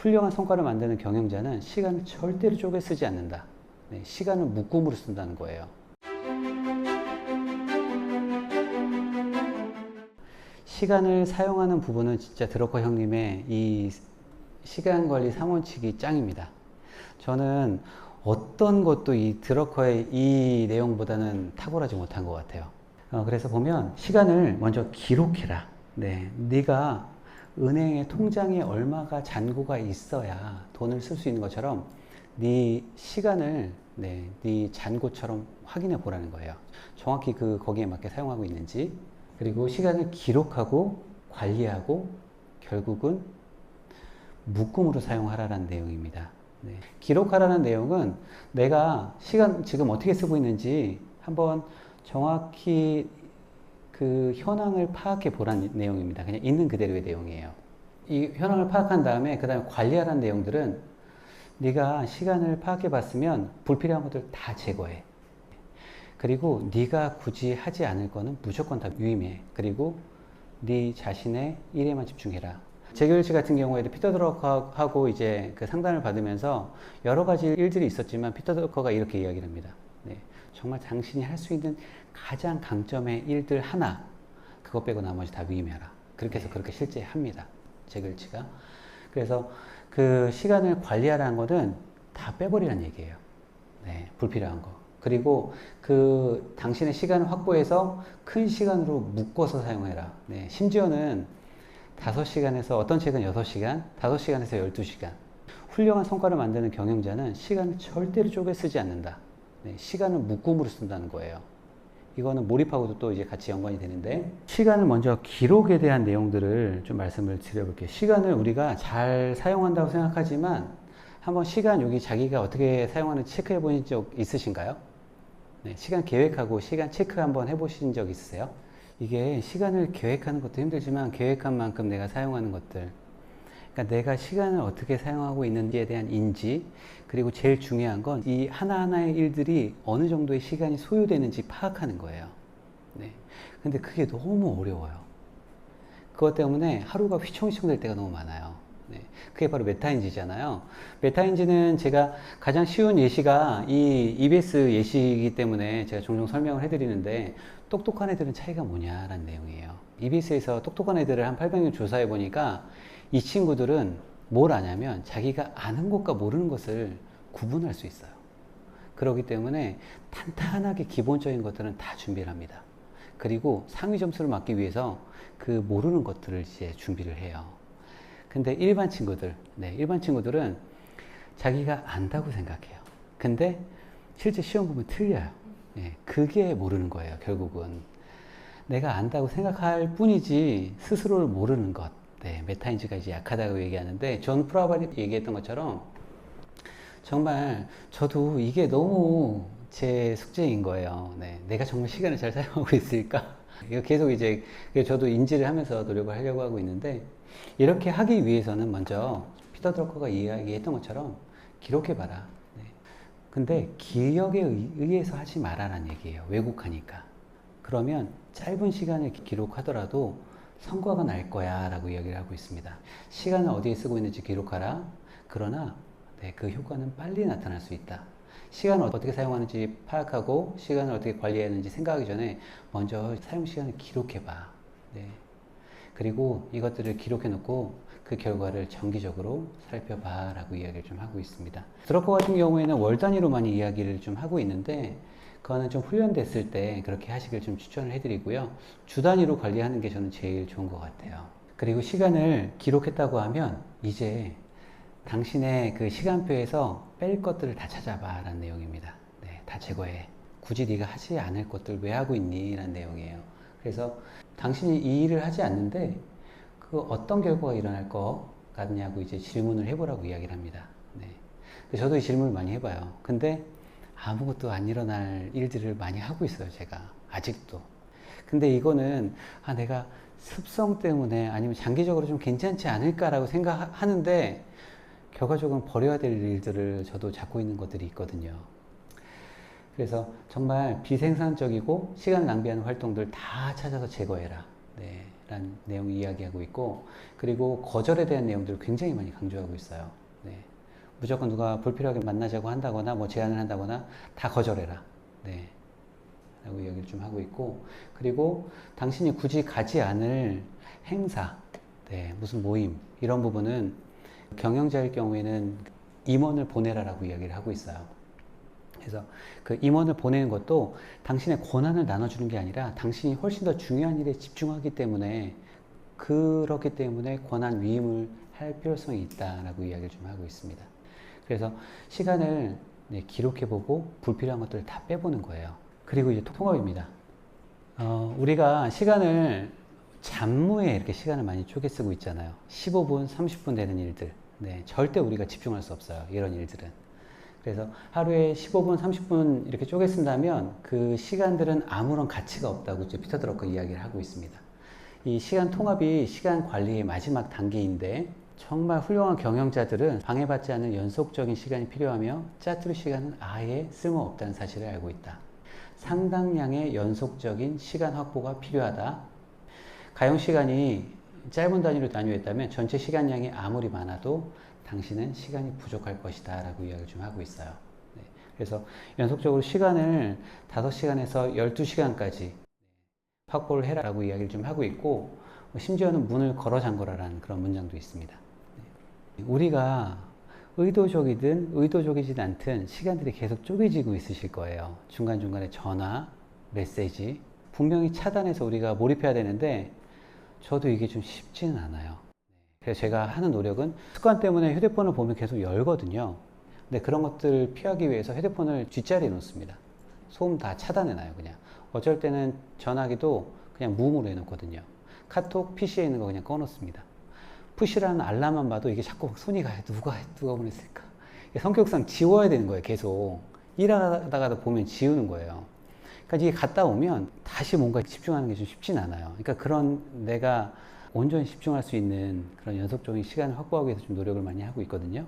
훌륭한 성과를 만드는 경영자는 시간을 절대로 쪼개 쓰지 않는다. 네, 시간을 묶음으로 쓴다는 거예요. 시간을 사용하는 부분은 진짜 드러커 형님의 이 시간 관리 3원칙이 짱입니다. 저는 어떤 것도 이 드러커의 이 내용보다는 탁월하지 못한 것 같아요. 그래서 보면 시간을 먼저 기록해라. 네, 네가 은행의 통장에 얼마가 잔고가 있어야 돈을 쓸 수 있는 것처럼 네 시간을 네 잔고처럼 확인해 보라는 거예요. 정확히 거기에 맞게 사용하고 있는지. 그리고 시간을 기록하고 관리하고 결국은 묶음으로 사용하라는 내용입니다. 네. 기록하라는 내용은 내가 시간 지금 어떻게 쓰고 있는지 한번 정확히 그 현황을 파악해 보라는 내용입니다. 그냥 있는 그대로의 내용이에요. 이 현황을 파악한 다음에 그 다음에 관리하라는 내용들은 네가 시간을 파악해 봤으면 불필요한 것들 다 제거해. 그리고 네가 굳이 하지 않을 거는 무조건 다 유임해. 그리고 네 자신의 일에만 집중해라. 재결시 같은 경우에도 피터 드러커하고 이제 그 상담을 받으면서 여러 가지 일들이 있었지만 피터 드러커가 이렇게 이야기를 합니다. 네, 정말 당신이 할 수 있는 가장 강점의 일들 하나, 그것 빼고 나머지 다 위임해라. 그렇게 해서 그렇게 실제 합니다. 재결치가. 그래서 그 시간을 관리하라는 것은 다 빼버리라는 얘기예요. 네, 불필요한 거. 그리고 그 당신의 시간을 확보해서 큰 시간으로 묶어서 사용해라. 네, 심지어는 5시간에서 어떤 책은 6시간, 5시간에서 12시간. 훌륭한 성과를 만드는 경영자는 시간을 절대로 쪼개 쓰지 않는다. 네, 시간을 묶음으로 쓴다는 거예요. 이거는 몰입하고도 또 이제 같이 연관이 되는데, 시간을 먼저 기록에 대한 내용들을 좀 말씀을 드려볼게요. 시간을 우리가 잘 사용한다고 생각하지만 한번 시간 여기 자기가 어떻게 사용하는지 체크해 보신 적 있으신가요? 네, 시간 계획하고 시간 체크 한번 해보신 적 있으세요? 이게 시간을 계획하는 것도 힘들지만 계획한 만큼 내가 사용하는 것들, 그러니까 내가 시간을 어떻게 사용하고 있는지에 대한 인지, 그리고 제일 중요한 건 이 하나하나의 일들이 어느 정도의 시간이 소요되는지 파악하는 거예요. 네. 근데 그게 너무 어려워요. 그것 때문에 하루가 휘청휘청 될 때가 너무 많아요. 네. 그게 바로 메타인지잖아요. 메타인지는 제가 가장 쉬운 예시가 이 EBS 예시이기 때문에 제가 종종 설명을 해드리는데, 똑똑한 애들은 차이가 뭐냐라는 내용이에요. EBS에서 똑똑한 애들을 한 800명 조사해 보니까 이 친구들은 뭘 아냐면 자기가 아는 것과 모르는 것을 구분할 수 있어요. 그렇기 때문에 탄탄하게 기본적인 것들은 다 준비를 합니다. 그리고 상위 점수를 맞기 위해서 그 모르는 것들을 이제 준비를 해요. 근데 일반 친구들은 자기가 안다고 생각해요. 근데 실제 시험 보면 틀려요. 예, 그게 모르는 거예요, 결국은. 내가 안다고 생각할 뿐이지 스스로를 모르는 것. 네, 메타인지가 이제 약하다고 얘기하는데, 존 프라발이 얘기했던 것처럼 정말 저도 이게 너무 제 숙제인 거예요. 네, 내가 정말 시간을 잘 사용하고 있을까? 이거 계속 이제 저도 인지를 하면서 노력을 하려고 하고 있는데, 이렇게 하기 위해서는 먼저 피터 드러커가 이야기했던 것처럼 기록해봐라. 네. 근데 기억에 의해서 하지 마라라는 얘기예요. 왜곡하니까. 그러면 짧은 시간을 기록하더라도 성과가 날 거야 라고 이야기를 하고 있습니다. 시간을 어디에 쓰고 있는지 기록하라. 그러나 네, 그 효과는 빨리 나타날 수 있다. 시간을 어떻게 사용하는지 파악하고 시간을 어떻게 관리해야 하는지 생각하기 전에 먼저 사용 시간을 기록해봐. 네. 그리고 이것들을 기록해 놓고 그 결과를 정기적으로 살펴봐 라고 이야기를 좀 하고 있습니다. 드러커 같은 경우에는 월 단위로 많이 이야기를 좀 하고 있는데, 그거는 좀 훈련됐을 때 그렇게 하시길 좀 추천을 해드리고요. 주 단위로 관리하는 게 저는 제일 좋은 것 같아요. 그리고 시간을 기록했다고 하면 이제 당신의 그 시간표에서 뺄 것들을 다 찾아봐 라는 내용입니다. 네, 다 제거해. 굳이 네가 하지 않을 것들 왜 하고 있니? 라는 내용이에요. 그래서 당신이 이 일을 하지 않는데 그 어떤 결과가 일어날 것 같냐고 이제 질문을 해보라고 이야기를 합니다. 네. 저도 이 질문을 많이 해봐요. 근데 아무것도 안 일어날 일들을 많이 하고 있어요, 제가. 아직도. 근데 이거는 내가 습성 때문에 아니면 장기적으로 좀 괜찮지 않을까라고 생각하는데, 결과적으로는 버려야 될 일들을 저도 잡고 있는 것들이 있거든요. 그래서 정말 비생산적이고 시간 낭비하는 활동들 다 찾아서 제거해라. 네. 라는 내용을 이야기하고 있고, 그리고 거절에 대한 내용들을 굉장히 많이 강조하고 있어요. 네. 무조건 누가 불필요하게 만나자고 한다거나 뭐 제안을 한다거나 다 거절해라. 네. 라고 이야기를 좀 하고 있고, 그리고 당신이 굳이 가지 않을 행사, 네, 무슨 모임 이런 부분은 경영자일 경우에는 임원을 보내라라고 이야기를 하고 있어요. 그래서 그 임원을 보내는 것도 당신의 권한을 나눠주는 게 아니라 당신이 훨씬 더 중요한 일에 집중하기 때문에, 그렇기 때문에 권한 위임을 할 필요성이 있다라고 이야기를 좀 하고 있습니다. 그래서 시간을 기록해보고 불필요한 것들을 다 빼보는 거예요. 그리고 이제 통합입니다. 우리가 시간을 잡무에 이렇게 시간을 많이 쪼개 쓰고 있잖아요. 15분, 30분 되는 일들. 네, 절대 우리가 집중할 수 없어요. 이런 일들은. 그래서 하루에 15분, 30분 이렇게 쪼개 쓴다면 그 시간들은 아무런 가치가 없다고 이제 피터 드러커 이야기를 하고 있습니다. 이 시간 통합이 시간 관리의 마지막 단계인데, 정말 훌륭한 경영자들은 방해받지 않는 연속적인 시간이 필요하며 짜투리 시간은 아예 쓸모없다는 사실을 알고 있다. 상당량의 연속적인 시간 확보가 필요하다. 가용 시간이 짧은 단위로 나뉘었다면 전체 시간량이 아무리 많아도 당신은 시간이 부족할 것이다 라고 이야기를 좀 하고 있어요. 네. 그래서 연속적으로 시간을 5시간에서 12시간까지 확보를 해라 라고 이야기를 좀 하고 있고, 심지어는 문을 걸어 잠궈라라는 그런 문장도 있습니다. 네. 우리가 의도적이든 의도적이진 않든 시간들이 계속 쪼개지고 있으실 거예요. 중간중간에 전화, 메시지, 분명히 차단해서 우리가 몰입해야 되는데 저도 이게 좀 쉽지는 않아요. 그래서 제가 하는 노력은 습관 때문에 휴대폰을 보면 계속 열거든요. 근데 그런 것들을 피하기 위해서 휴대폰을 뒷자리에 놓습니다. 소음 다 차단해놔요, 그냥. 어쩔 때는 전화기도 그냥 무음으로 해놓거든요. 카톡, PC에 있는 거 그냥 꺼놓습니다. 푸시라는 알람만 봐도 이게 자꾸 손이 가요. 누가 보냈을까? 성격상 지워야 되는 거예요, 계속. 일하다가도 보면 지우는 거예요. 그러니까 이게 갔다 오면 다시 뭔가 집중하는 게 좀 쉽진 않아요. 그러니까 그런 내가 온전히 집중할 수 있는 그런 연속적인 시간을 확보하기 위해서 좀 노력을 많이 하고 있거든요.